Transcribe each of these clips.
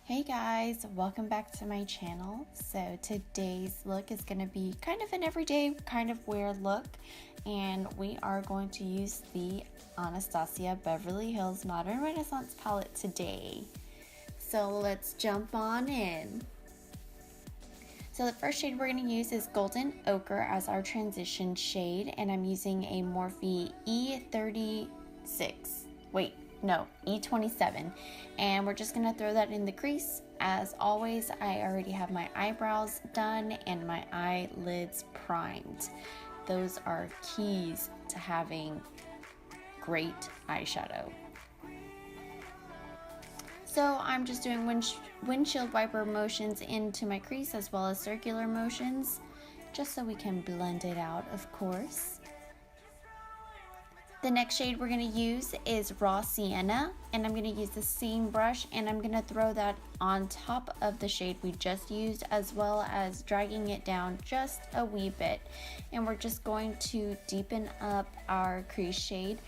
Hey guys, welcome back to my channel. So today's look is going to be kind of an everyday kind of wear look, and we are going to use the Anastasia Beverly Hills Modern Renaissance palette today. So let's jump on in. So the first shade we're going to use is Golden Ochre as our transition shade, and I'm using a Morphe E27, and we're just gonna throw that in the crease. As always, I already have my eyebrows done and my eyelids primed. Those are keys to having great eyeshadow. So I'm just doing windshield wiper motions into my crease as well as circular motions, just so we can blend it out, of course. The next shade we're going to use is Raw Sienna, and I'm going to use the same brush and I'm going to throw that on top of the shade we just used, as well as dragging it down just a wee bit. And we're just going to deepen up our crease shade.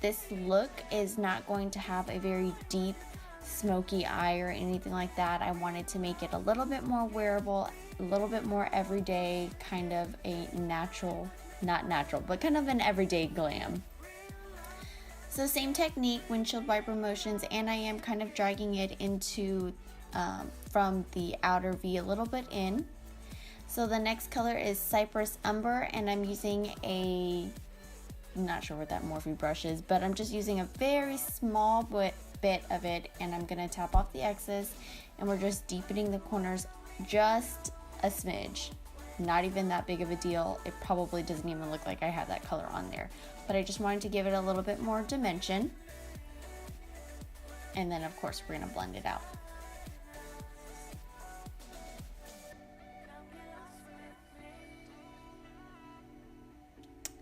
This look is not going to have a very deep smoky eye or anything like that. I wanted to make it a little bit more wearable, a little bit more everyday, kind of a natural, not natural, but kind of an everyday glam. So same technique, windshield wiper motions, and I am kind of dragging it into from the outer V a little bit in. So the next color is Cypress Umber, and I'm using I'm not sure what that Morphe brush is, but I'm just using a very small bit of it, and I'm gonna tap off the excess, and we're just deepening the corners just a smidge. Not even that big of a deal. It probably doesn't even look like I have that color on there, but I just wanted to give it a little bit more dimension. And then of course we're gonna blend it out.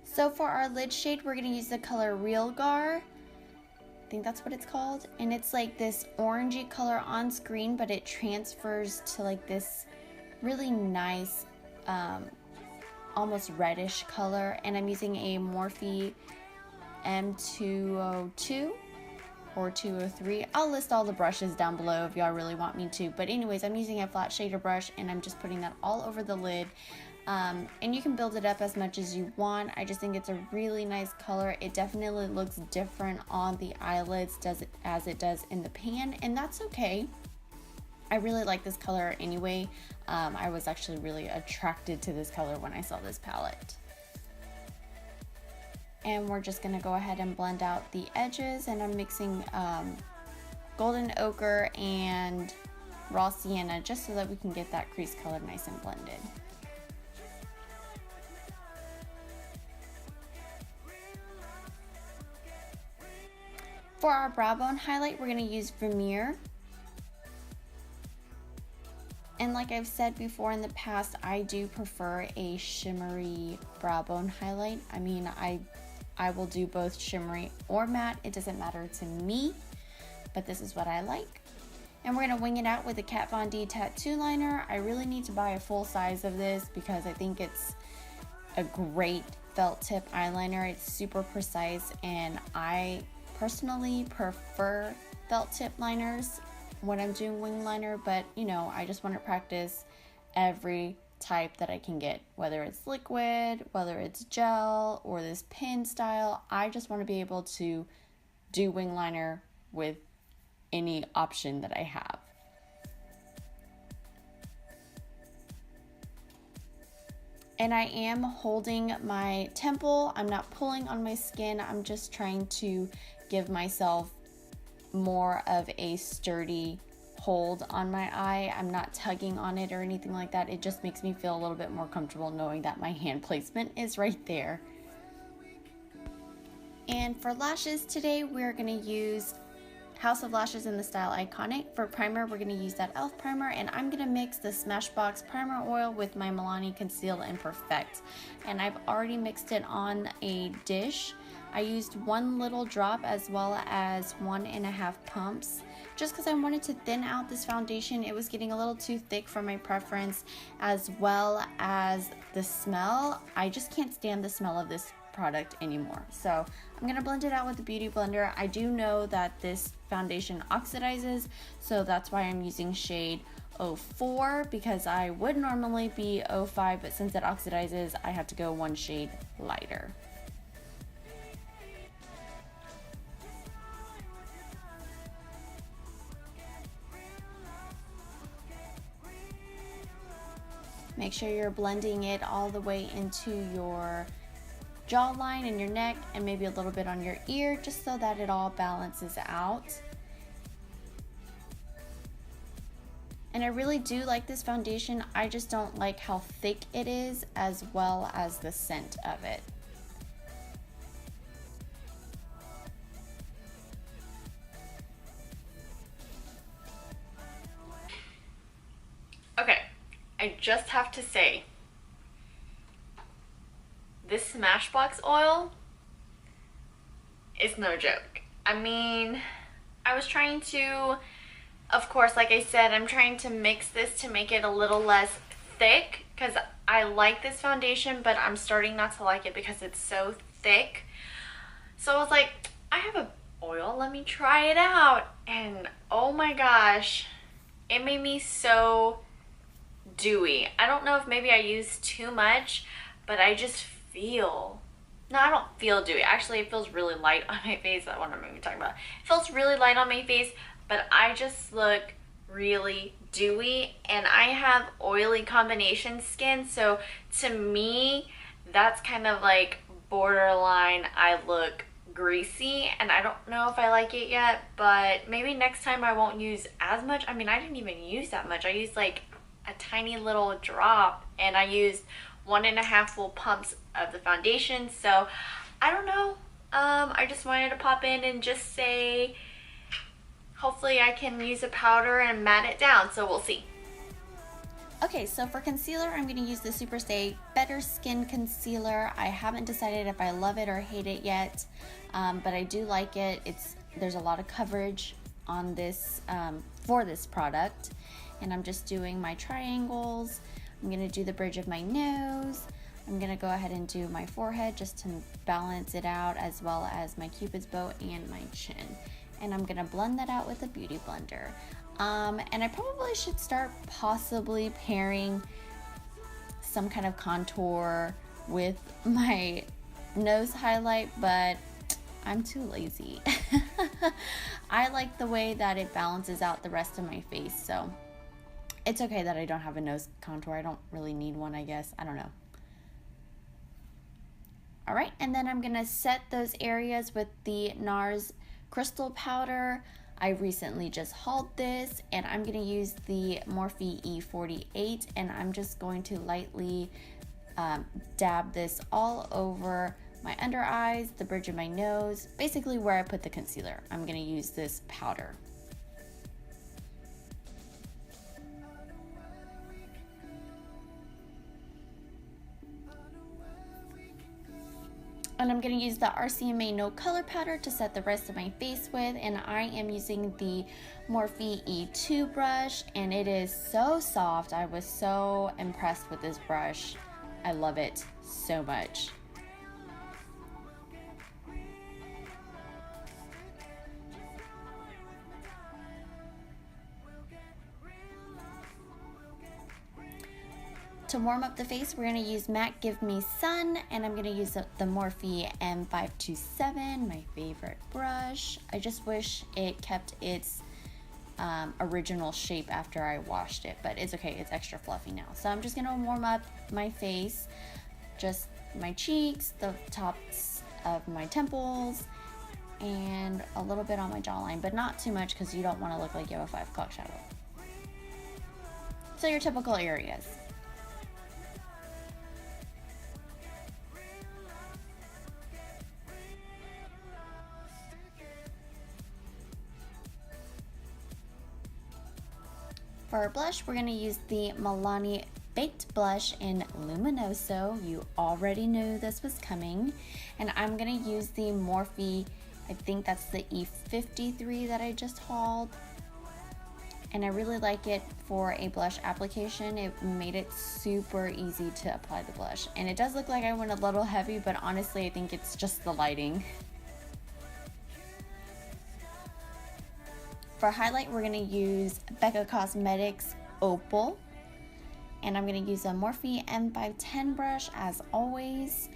So for our lid shade, we're gonna use the color Real Gar. I think that's what it's called. And it's like this orangey color on screen, but it transfers to like this really nice almost reddish color, and I'm using a Morphe M202 or 203. I'll list all the brushes down below if y'all really want me to, but anyways, I'm using a flat shader brush and I'm just putting that all over the lid, and you can build it up as much as you want. I just think it's a really nice color. It definitely looks different on the eyelids as it does in the pan, and that's okay. I really like this color anyway. I was actually really attracted to this color when I saw this palette. And we're just gonna go ahead and blend out the edges, and I'm mixing Golden Ochre and Raw Sienna just so that we can get that crease color nice and blended. For our brow bone highlight, we're gonna use Vermeer. And like I've said before in the past, I do prefer a shimmery brow bone highlight. I mean, I will do both shimmery or matte. It doesn't matter to me, but this is what I like. And we're gonna wing it out with a Kat Von D tattoo liner. I really need to buy a full size of this because I think it's a great felt tip eyeliner. It's super precise, and I personally prefer felt tip liners when I'm doing wing liner, but you know, I just want to practice every type that I can get, whether it's liquid, whether it's gel, or this pin style. I just want to be able to do wing liner with any option that I have. And I am holding my temple. I'm not pulling on my skin. I'm just trying to give myself more of a sturdy hold on my eye. I'm not tugging on it or anything like that. It just makes me feel a little bit more comfortable knowing that my hand placement is right there. And for lashes today, we're going to use House of Lashes in the style Iconic. For primer, we're going to use that e.l.f. primer, and I'm going to mix the Smashbox Primer Oil with my Milani Conceal and Perfect. And I've already mixed it on a dish. I used one little drop as well as 1.5 pumps just because I wanted to thin out this foundation. It was getting a little too thick for my preference, as well as the smell. I just can't stand the smell of this product anymore. So I'm going to blend it out with the Beauty Blender. I do know that this foundation oxidizes, so that's why I'm using shade 04, because I would normally be 05, but since it oxidizes, I have to go one shade lighter. Make sure you're blending it all the way into your jawline and your neck, and maybe a little bit on your ear, just so that it all balances out. And I really do like this foundation. I just don't like how thick it is, as well as the scent of it. Okay, I just have to say, this Smashbox oil is no joke. I mean, I was trying to, of course, like I said, I'm trying to mix this to make it a little less thick, because I like this foundation, but I'm starting not to like it because it's so thick. So I was like, I have a oil, let me try it out. And oh my gosh, it made me so dewy. I don't know if maybe I used too much, but I just feel, no, I don't feel dewy. Actually, it feels really light on my face. That's what I'm going to be talking about. It feels really light on my face, but I just look really dewy, and I have oily combination skin, so to me, that's kind of like borderline I look greasy, and I don't know if I like it yet, but maybe next time I won't use as much. I mean, I didn't even use that much. I used like a tiny little drop, and I used 1.5 full pumps of the foundation, so I don't know. I just wanted to pop in and just say, hopefully I can use a powder and matte it down, so we'll see. Okay, so for concealer, I'm going to use the Superstay Better Skin Concealer. I haven't decided if I love it or hate it yet, but I do like it. There's a lot of coverage on this for this product, and I'm just doing my triangles. I'm going to do the bridge of my nose. I'm going to go ahead and do my forehead just to balance it out, as well as my Cupid's bow and my chin. And I'm going to blend that out with a beauty blender. And I probably should start possibly pairing some kind of contour with my nose highlight, but I'm too lazy. I like the way that it balances out the rest of my face, so it's okay that I don't have a nose contour. I don't really need one, I guess. I don't know. All right, and then I'm gonna set those areas with the Nars Crystal Powder. I recently just hauled this, and I'm going to use the Morphe E48, and I'm just going to lightly dab this all over my under eyes, the bridge of my nose, basically where I put the concealer. I'm going to use this powder. And I'm going to use the RCMA No Color Powder to set the rest of my face with, and I am using the Morphe E2 brush, and it is so soft. I was so impressed with this brush. I love it so much. To warm up the face, we're going to use MAC Give Me Sun, and I'm going to use the Morphe M527, my favorite brush. I just wish it kept its original shape after I washed it, but it's okay, it's extra fluffy now. So I'm just going to warm up my face, just my cheeks, the tops of my temples, and a little bit on my jawline, but not too much because you don't want to look like you have a 5 o'clock shadow. So your typical areas. For our blush, we're going to use the Milani Baked Blush in Luminoso. You already knew this was coming. And I'm going to use the Morphe, I think that's the E53 that I just hauled. And I really like it for a blush application. It made it super easy to apply the blush. And it does look like I went a little heavy, but honestly, I think it's just the lighting. For highlight, we're going to use Becca Cosmetics Opal. And I'm going to use a Morphe M510 brush as always.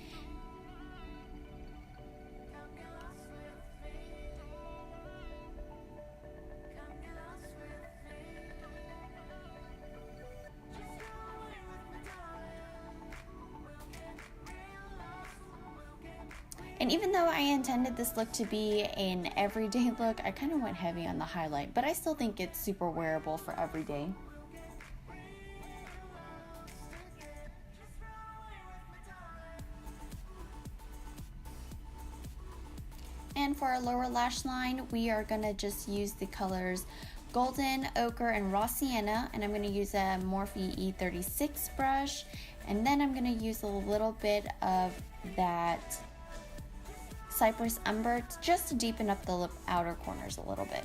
And even though I intended this look to be an everyday look, I kind of went heavy on the highlight, but I still think it's super wearable for everyday. And for our lower lash line, we are going to just use the colors Golden, Ochre, and Raw Sienna, and I'm going to use a Morphe E36 brush, and then I'm going to use a little bit of that Cypress Umber just to deepen up the outer corners a little bit.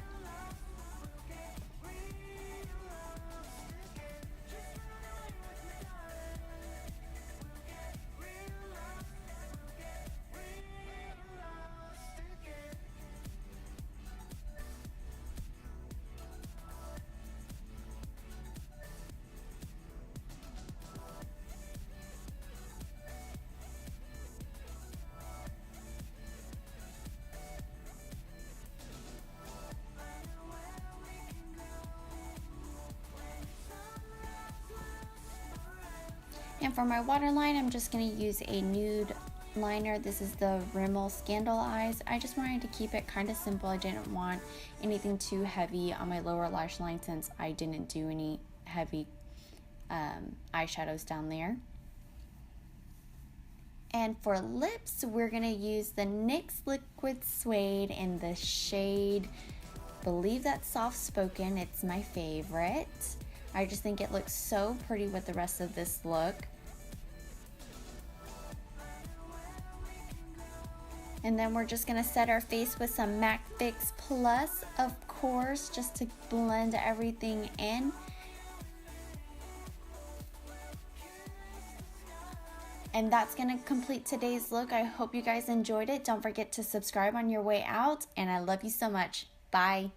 And for my waterline, I'm just going to use a nude liner. This is the Rimmel Scandal Eyes. I just wanted to keep it kind of simple. I didn't want anything too heavy on my lower lash line since I didn't do any heavy eyeshadows down there. And for lips, we're going to use the NYX Liquid Suede in the shade, I believe that's Soft Spoken. It's my favorite. I just think it looks so pretty with the rest of this look. And then we're just gonna set our face with some MAC Fix Plus, of course, just to blend everything in. And that's gonna complete today's look. I hope you guys enjoyed it. Don't forget to subscribe on your way out, and I love you so much. Bye.